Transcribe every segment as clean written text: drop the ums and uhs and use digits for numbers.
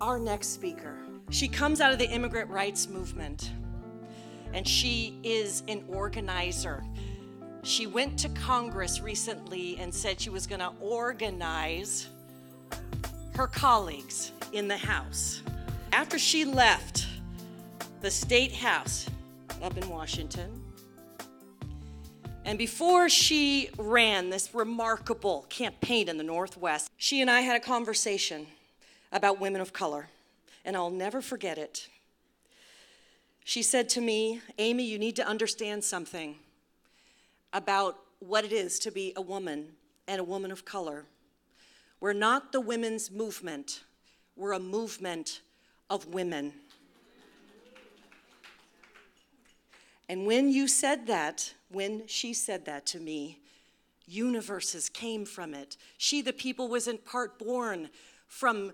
Our next speaker, she comes out of the immigrant rights movement, and she is an organizer. She went to Congress recently and said she was going to organize her colleagues in the House. After she left the State House up in Washington, and before she ran this remarkable campaign in the Northwest, she and I had a conversation about women of color, and I'll never forget it. She said to me, "Amy, you need to understand something about what it is to be a woman and a woman of color. We're not the women's movement. We're a movement of women." And when she said that to me, universes came from it. She, the people, was in part born from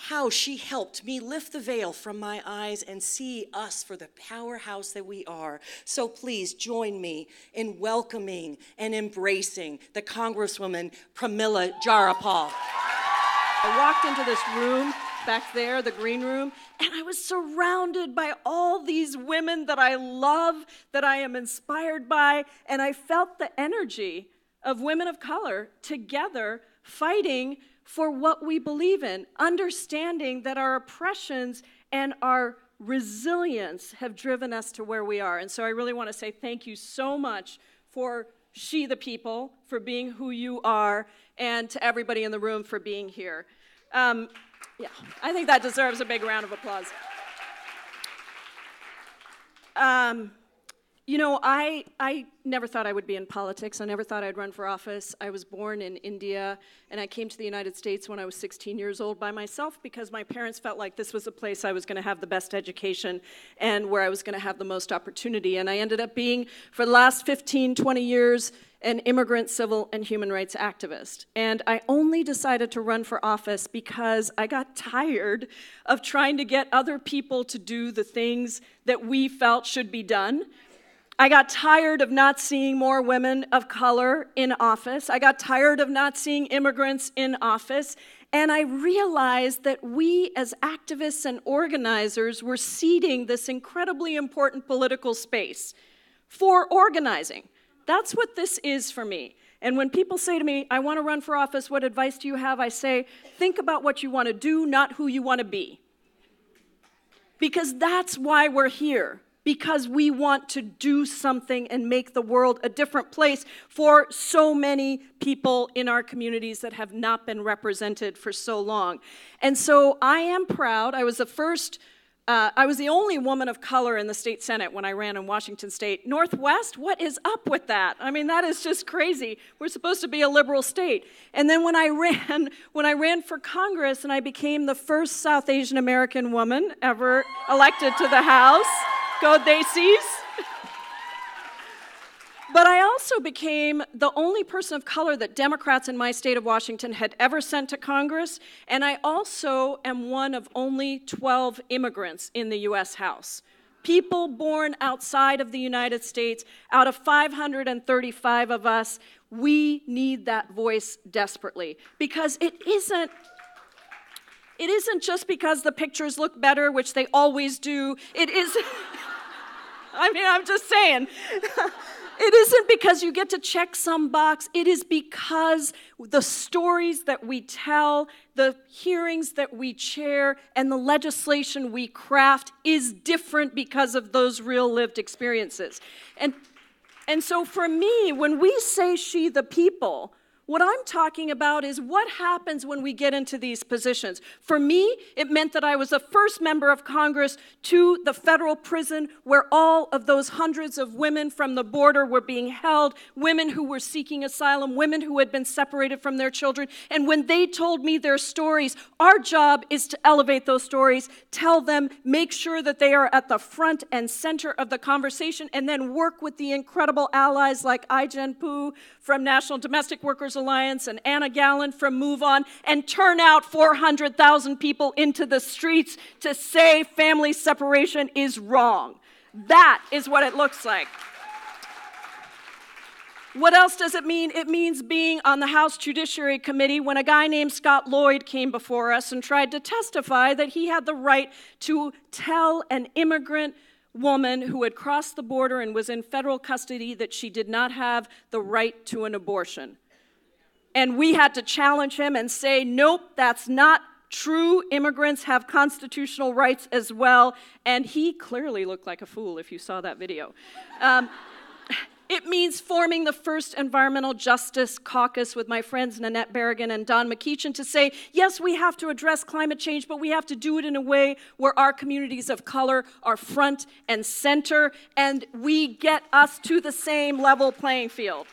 how she helped me lift the veil from my eyes and see us for the powerhouse that we are. So please join me in welcoming and embracing the Congresswoman Pramila Jayapal. I walked into this room back there, the green room, and I was surrounded by all these women that I love, that I am inspired by, and I felt the energy of women of color together fighting for what we believe in, understanding that our oppressions and our resilience have driven us to where we are. And so I really want to say thank you so much for She the People, for being who you are, and to everybody in the room for being here. Yeah, I think that deserves a big round of applause. You know, I never thought I would be in politics. I never thought I'd run for office. I was born in India, and I came to the United States when I was 16 years old by myself because my parents felt like this was a place I was going to have the best education and where I was going to have the most opportunity. And I ended up being, for the last 15, 20 years, an immigrant civil and human rights activist. And I only decided to run for office because I got tired of trying to get other people to do the things that we felt should be done. I got tired of not seeing more women of color in office. I got tired of not seeing immigrants in office. And I realized that we as activists and organizers were ceding this incredibly important political space for organizing. That's what this is for me. And when people say to me, "I want to run for office, what advice do you have?" I say, think about what you want to do, not who you want to be. Because that's why we're here. Because we want to do something and make the world a different place for so many people in our communities that have not been represented for so long. And so I am proud. I was the only woman of color in the state Senate when I ran in Washington State. Northwest, what is up with that? I mean, that is just crazy. We're supposed to be a liberal state. And then when I ran for Congress and I became the first South Asian American woman ever elected to the House, go Daisies. But I also became the only person of color that Democrats in my state of Washington had ever sent to Congress, and I also am one of only 12 immigrants in the U.S. House. People born outside of the United States, out of 535 of us, we need that voice desperately. Because it isn't just because the pictures look better, which they always do. It isn't. I mean, I'm just saying. It isn't because you get to check some box. It is because the stories that we tell, the hearings that we chair, and the legislation we craft is different because of those real lived experiences. And so for me, when we say She the People, what I'm talking about is what happens when we get into these positions. For me, it meant that I was the first member of Congress to the federal prison where all of those hundreds of women from the border were being held, women who were seeking asylum, women who had been separated from their children. And when they told me their stories, our job is to elevate those stories, tell them, make sure that they are at the front and center of the conversation, and then work with the incredible allies like Ai-jen Poo from National Domestic Workers Alliance and Anna Gallen from Move On, and turn out 400,000 people into the streets to say family separation is wrong. That is what it looks like. What else does it mean? It means being on the House Judiciary Committee when a guy named Scott Lloyd came before us and tried to testify that he had the right to tell an immigrant woman who had crossed the border and was in federal custody that she did not have the right to an abortion. And we had to challenge him and say, nope, that's not true. Immigrants have constitutional rights as well. And he clearly looked like a fool if you saw that video. It means forming the first environmental justice caucus with my friends Nanette Berrigan and Don McEachin to say, yes, we have to address climate change, but we have to do it in a way where our communities of color are front and center, and we get us to the same level playing field.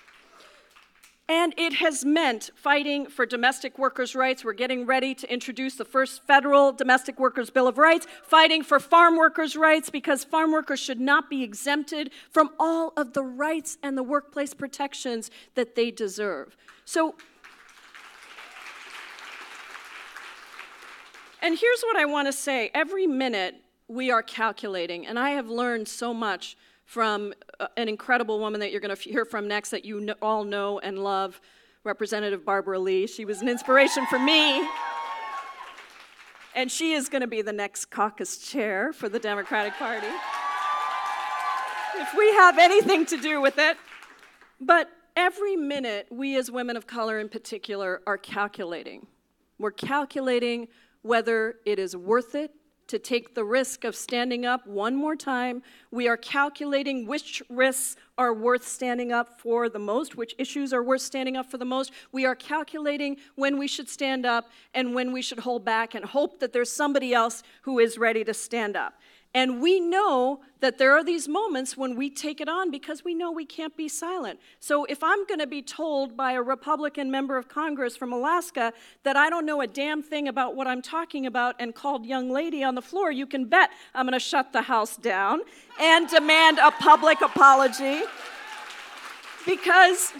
And it has meant fighting for domestic workers' rights. We're getting ready to introduce the first federal Domestic Workers' Bill of Rights, fighting for farm workers' rights because farm workers should not be exempted from all of the rights and the workplace protections that they deserve. And here's what I want to say. Every minute we are calculating, and I have learned so much from an incredible woman that you're going to hear from next that you all know and love, Representative Barbara Lee. She was an inspiration for me. And she is going to be the next caucus chair for the Democratic Party, if we have anything to do with it. But every minute, we as women of color in particular are calculating. We're calculating whether it is worth it to take the risk of standing up one more time. We are calculating which risks are worth standing up for the most, which issues are worth standing up for the most. We are calculating when we should stand up and when we should hold back and hope that there's somebody else who is ready to stand up. And we know that there are these moments when we take it on because we know we can't be silent. So if I'm going to be told by a Republican member of Congress from Alaska that I don't know a damn thing about what I'm talking about and called young lady on the floor, you can bet I'm going to shut the House down and demand a public apology because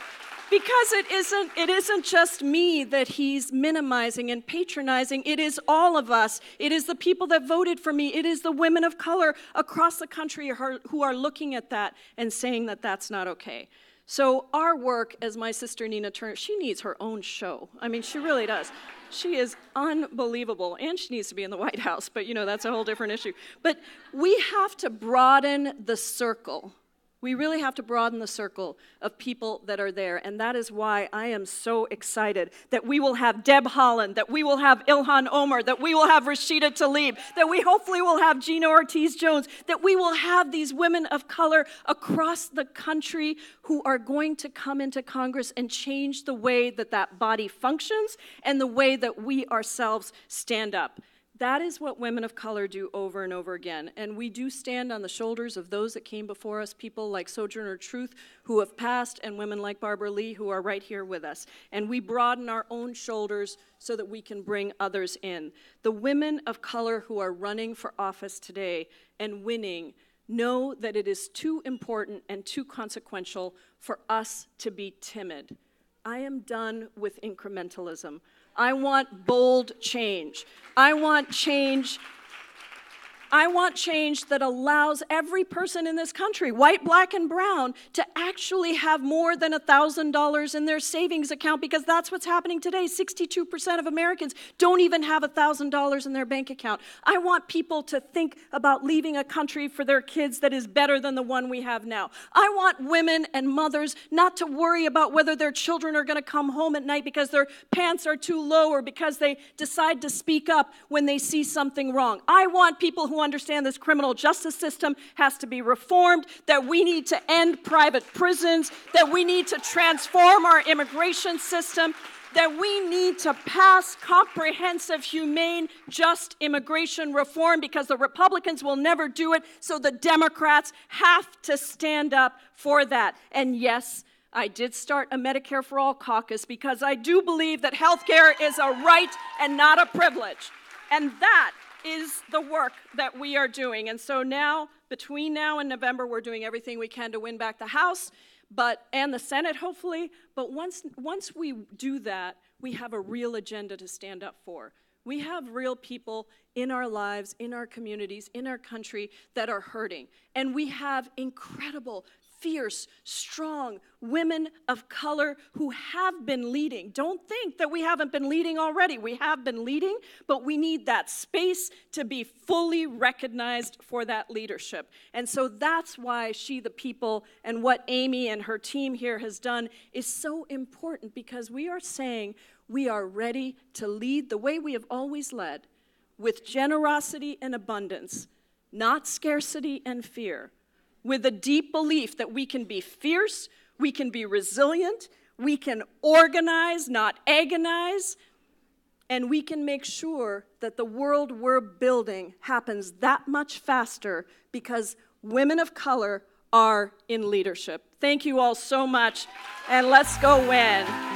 it isn't just me that he's minimizing and patronizing. It is all of us. It is the people that voted for me. It is the women of color across the country who are looking at that and saying that that's not okay. So our work, as my sister Nina Turner, she needs her own show. I mean, she really does. She is unbelievable, and she needs to be in the White House, but that's a whole different issue. But we have to broaden the circle. We really have to broaden the circle of people that are there, and that is why I am so excited that we will have Deb Haaland, that we will have Ilhan Omar, that we will have Rashida Tlaib, that we hopefully will have Gina Ortiz-Jones, that we will have these women of color across the country who are going to come into Congress and change the way that that body functions and the way that we ourselves stand up. That is what women of color do over and over again. And we do stand on the shoulders of those that came before us, people like Sojourner Truth who have passed, and women like Barbara Lee who are right here with us. And we broaden our own shoulders so that we can bring others in. The women of color who are running for office today and winning know that it is too important and too consequential for us to be timid. I am done with incrementalism. I want bold change. I want change that allows every person in this country, white, black, and brown, to actually have more than $1,000 in their savings account, because that's what's happening today. 62% of Americans don't even have $1,000 in their bank account. I want people to think about leaving a country for their kids that is better than the one we have now. I want women and mothers not to worry about whether their children are going to come home at night because their pants are too low or because they decide to speak up when they see something wrong. I want people who understand this criminal justice system has to be reformed, that we need to end private prisons, that we need to transform our immigration system, that we need to pass comprehensive, humane, just immigration reform, because the Republicans will never do it, so the Democrats have to stand up for that. And yes, I did start a Medicare for All caucus because I do believe that health care is a right and not a privilege. And that is the work that we are doing. And so now, between now and November, we're doing everything we can to win back the House and the Senate, hopefully. But once we do that, we have a real agenda to stand up for. We have real people in our lives, in our communities, in our country that are hurting. And we have incredible, fierce, strong women of color who have been leading. Don't think that we haven't been leading already. We have been leading, but we need that space to be fully recognized for that leadership. And so that's why She the People and what Amy and her team here has done is so important, because we are saying we are ready to lead the way we have always led, with generosity and abundance, not scarcity and fear, with a deep belief that we can be fierce, we can be resilient, we can organize, not agonize, and we can make sure that the world we're building happens that much faster because women of color are in leadership. Thank you all so much, and let's go win.